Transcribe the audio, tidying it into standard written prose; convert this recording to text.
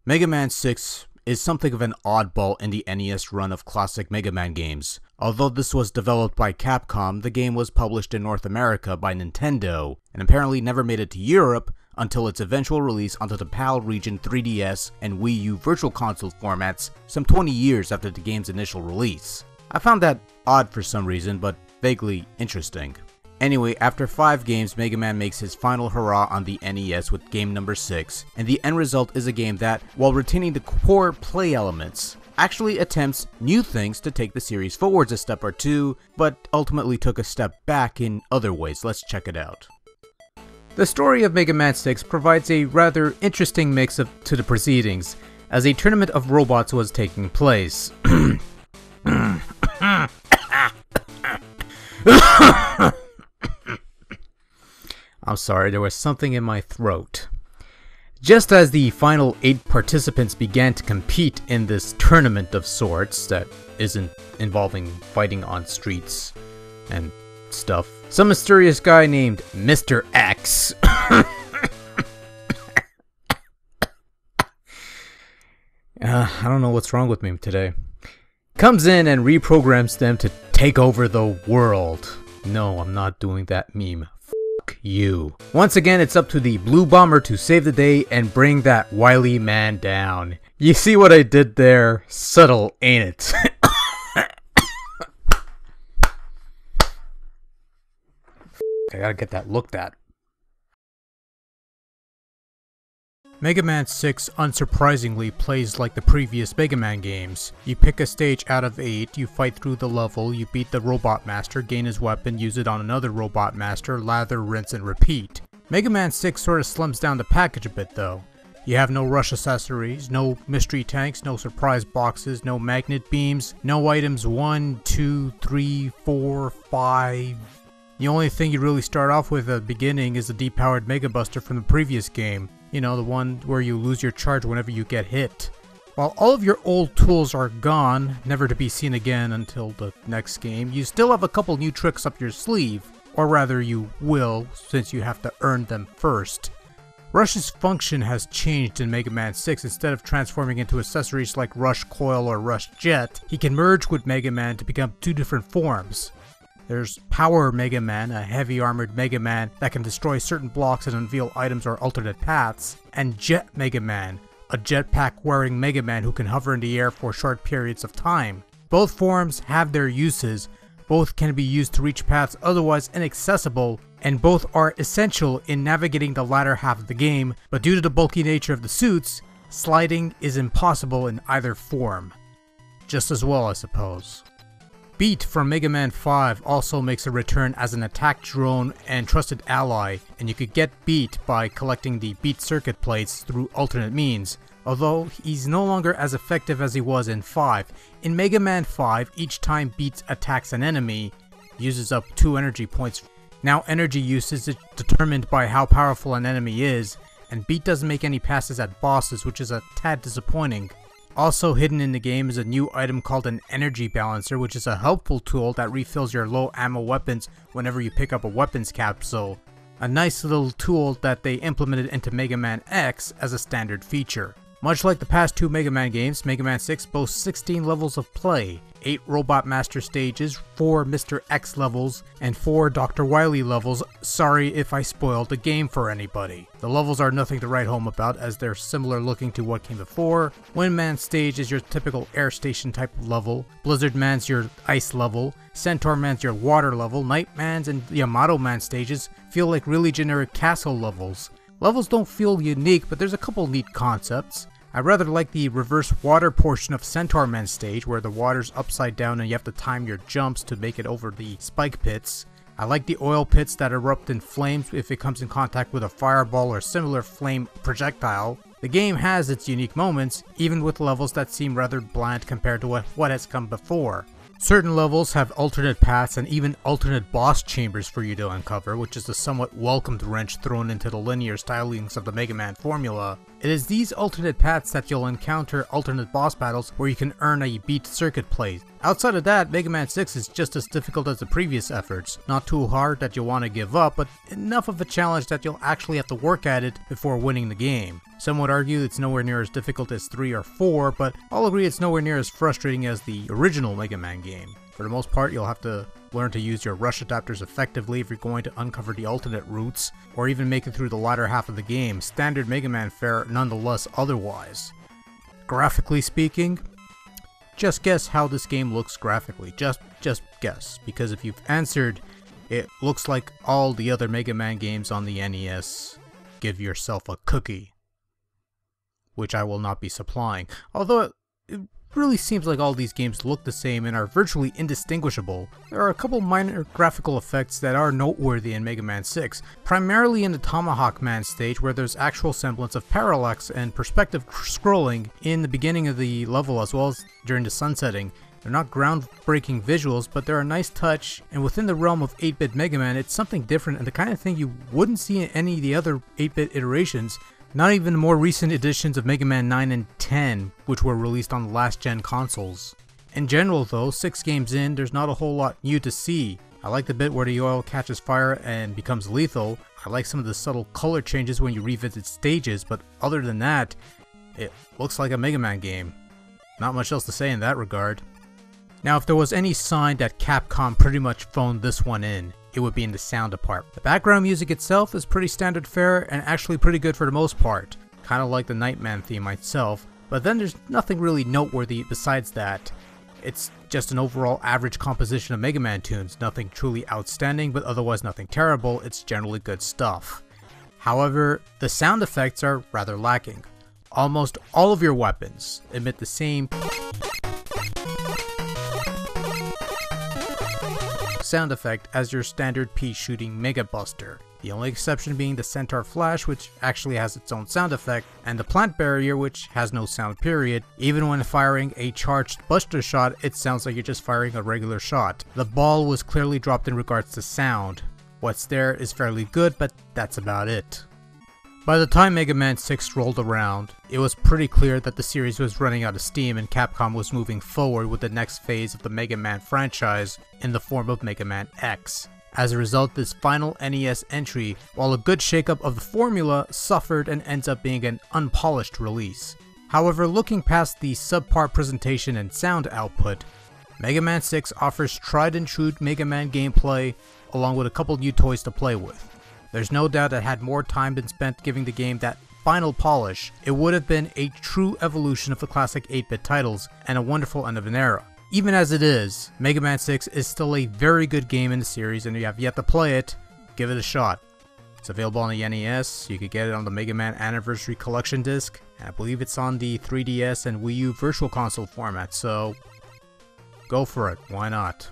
Mega Man 6 is something of an oddball in the NES run of classic Mega Man games. Although this was developed by Capcom, the game was published in North America by Nintendo, and apparently never made it to Europe until its eventual release onto the PAL region 3DS and Wii U Virtual Console formats some 20 years after the game's initial release. I found that odd for some reason, but vaguely interesting. Anyway, after 5 games, Mega Man makes his final hurrah on the NES with game number 6, and the end result is a game that, while retaining the core play elements, actually attempts new things to take the series forwards a step or two, but ultimately took a step back in other ways. Let's check it out. The story of Mega Man 6 provides a rather interesting mix to the proceedings, as a tournament of robots was taking place. I'm sorry, there was something in my throat. Just as the final 8 participants began to compete in this tournament of sorts that isn't involving fighting on streets and stuff, some mysterious guy named Mr. X I don't know what's wrong with me today, comes in and reprograms them to take over the world. No, I'm not doing that meme. You. Once again, it's up to the Blue Bomber to save the day and bring that wily man down. You see what I did there? Subtle, ain't it? I gotta get that looked at. Mega Man 6 unsurprisingly plays like the previous Mega Man games. You pick a stage out of 8, you fight through the level, you beat the Robot Master, gain his weapon, use it on another Robot Master, lather, rinse, and repeat. Mega Man 6 sort of slims down the package a bit though. You have no rush accessories, no mystery tanks, no surprise boxes, no magnet beams, no items 1, 2, 3, 4, 5... The only thing you really start off with at the beginning is the depowered Mega Buster from the previous game. You know, the one where you lose your charge whenever you get hit. While all of your old tools are gone, never to be seen again until the next game, you still have a couple new tricks up your sleeve. Or rather you will, since you have to earn them first. Rush's function has changed in Mega Man 6. Instead of transforming into accessories like Rush Coil or Rush Jet, he can merge with Mega Man to become 2 different forms. There's Power Mega Man, a heavy armored Mega Man that can destroy certain blocks and unveil items or alternate paths, and Jet Mega Man, a jetpack wearing Mega Man who can hover in the air for short periods of time. Both forms have their uses, both can be used to reach paths otherwise inaccessible, and both are essential in navigating the latter half of the game, but due to the bulky nature of the suits, sliding is impossible in either form. Just as well, I suppose. Beat from Mega Man 5 also makes a return as an attack drone and trusted ally, and you could get Beat by collecting the Beat circuit plates through alternate means, although he's no longer as effective as he was in 5. In Mega Man 5, each time Beat attacks an enemy, he uses up 2 energy points. Now energy use is determined by how powerful an enemy is, and Beat doesn't make any passes at bosses, which is a tad disappointing. Also hidden in the game is a new item called an Energy Balancer, which is a helpful tool that refills your low ammo weapons whenever you pick up a weapons capsule. A nice little tool that they implemented into Mega Man X as a standard feature. Much like the past 2 Mega Man games, Mega Man 6 boasts 16 levels of play, 8 Robot Master stages, 4 Mr. X levels, and 4 Dr. Wily levels. Sorry if I spoiled the game for anybody. The levels are nothing to write home about, as they're similar looking to what came before. Windman's stage is your typical air station type of level, Blizzard Man's your ice level, Centaur Man's your water level, Night Man's and Yamato Man stages feel like really generic castle levels. Levels don't feel unique, but there's a couple neat concepts. I rather like the reverse water portion of Centaur Man's stage, where the water's upside down and you have to time your jumps to make it over the spike pits. I like the oil pits that erupt in flames if it comes in contact with a fireball or similar flame projectile. The game has its unique moments, even with levels that seem rather bland compared to what has come before. Certain levels have alternate paths and even alternate boss chambers for you to uncover, which is a somewhat welcomed wrench thrown into the linear stylings of the Mega Man formula. It is these alternate paths that you'll encounter alternate boss battles where you can earn a beat circuit play. Outside of that, Mega Man 6 is just as difficult as the previous efforts. Not too hard that you'll want to give up, but enough of a challenge that you'll actually have to work at it before winning the game. Some would argue it's nowhere near as difficult as 3 or 4, but I'll agree it's nowhere near as frustrating as the original Mega Man game. For the most part, you'll have to learn to use your rush adapters effectively if you're going to uncover the alternate routes, or even make it through the latter half of the game. Standard Mega Man fare nonetheless otherwise. Graphically speaking, just guess how this game looks graphically. Just guess, because if you've answered, it looks like all the other Mega Man games on the NES, give yourself a cookie. Which I will not be supplying. Although it really seems like all these games look the same and are virtually indistinguishable. There are a couple minor graphical effects that are noteworthy in Mega Man 6, primarily in the Tomahawk Man stage where there's actual semblance of parallax and perspective scrolling in the beginning of the level as well as during the sunsetting. They're not groundbreaking visuals, but they're a nice touch, and within the realm of 8-bit Mega Man, it's something different and the kind of thing you wouldn't see in any of the other 8-bit iterations. Not even the more recent editions of Mega Man 9 and 10, which were released on the last gen consoles. In general though, 6 games in, there's not a whole lot new to see. I like the bit where the oil catches fire and becomes lethal. I like some of the subtle color changes when you revisit stages, but other than that, it looks like a Mega Man game. Not much else to say in that regard. Now, if there was any sign that Capcom pretty much phoned this one in, it would be in the sound department. The background music itself is pretty standard fare and actually pretty good for the most part. Kinda like the Nightman theme itself, but then there's nothing really noteworthy besides that. It's just an overall average composition of Mega Man tunes, nothing truly outstanding, but otherwise nothing terrible, it's generally good stuff. However, the sound effects are rather lacking. Almost all of your weapons emit the same sound effect as your standard pea shooting Mega Buster. The only exception being the Centaur Flash, which actually has its own sound effect, and the Plant Barrier, which has no sound period. Even when firing a charged Buster shot, it sounds like you're just firing a regular shot. The ball was clearly dropped in regards to sound. What's there is fairly good, but that's about it. By the time Mega Man 6 rolled around, it was pretty clear that the series was running out of steam and Capcom was moving forward with the next phase of the Mega Man franchise in the form of Mega Man X. As a result, this final NES entry, while a good shakeup of the formula, suffered and ends up being an unpolished release. However, looking past the subpar presentation and sound output, Mega Man 6 offers tried and true Mega Man gameplay along with a couple new toys to play with. There's no doubt that had more time been spent giving the game that final polish, it would have been a true evolution of the classic 8-bit titles and a wonderful end of an era. Even as it is, Mega Man 6 is still a very good game in the series, and if you have yet to play it, give it a shot. It's available on the NES, you could get it on the Mega Man Anniversary Collection disc, and I believe it's on the 3DS and Wii U Virtual Console format, so go for it, why not?